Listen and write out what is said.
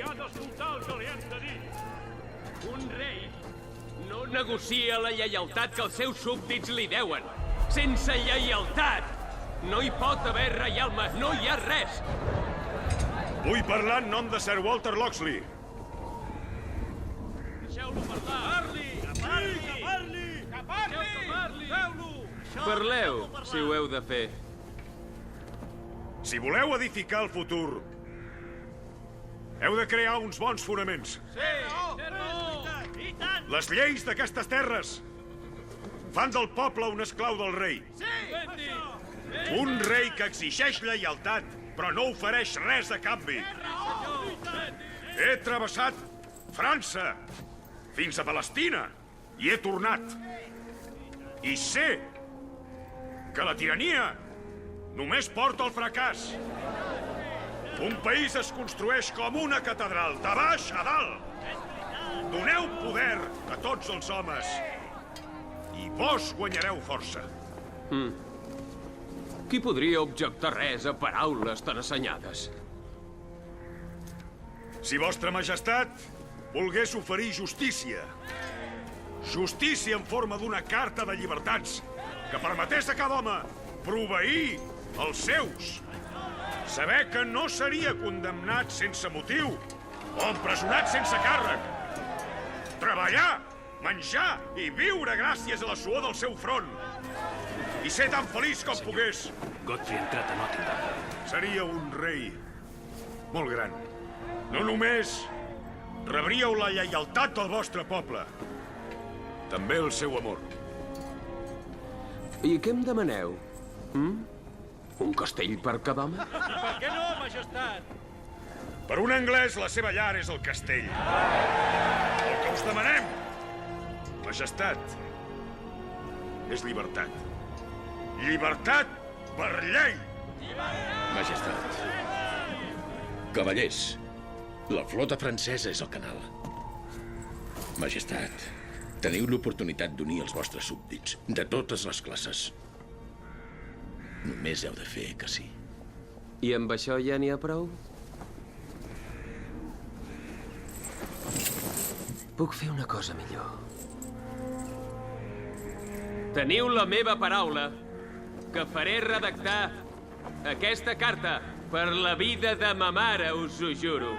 ha d'escoltar el que li hem de dir. Un rei no negocia la lleialtat que els seus súbdits li deuen. Sense lleialtat no hi pot haver reialme, no hi ha res. Vull parlar en nom de Sir Walter Locksley. Deixeu-lo parlar. Parli! Que parli! Que parli! Que parli! Deixeu que parli! Feu-lo! Parleu, si ho heu de fer. Si voleu edificar el futur, heu de crear uns bons fonaments. Sí! I tant! Les lleis d'aquestes terres fan del poble un esclau del rei. Sí! Un rei que exigeix lleialtat, però no ofereix res a canvi. He travessat França fins a Palestina i he tornat. I sé que la tirania només porta al fracàs. Un país es construeix com una catedral, de baix a dalt. Doneu poder a tots els homes i vos guanyareu força. Qui podria objectar res a paraules tan assenyades? Si vostra majestat volgués oferir justícia, justícia en forma d'una carta de llibertats que permetés a cada home proveir els seus, saber que no seria condemnat sense motiu o empresonat sense càrrec, treballar, menjar i viure gràcies a la suor del seu front i ser tan feliç com pogués. Godfrey ha entrat a Nottingham. Seria un rei molt gran. No només rebríeu la lleialtat del vostre poble, també el seu amor. I què em demaneu? Un castell per cada home? Per què no, majestat? Per un anglès, la seva llar és el castell. El que us demanem, majestat, és llibertat. Llibertat per llei! Majestat. Cavallers, la flota francesa és al canal. Majestat, teniu l'oportunitat d'unir els vostres súbdits, de totes les classes. Només heu de fer que sí. I amb això ja n'hi ha prou? Puc fer una cosa millor. Teniu la meva paraula que faré redactar aquesta carta per la vida de ma mare, us ho juro.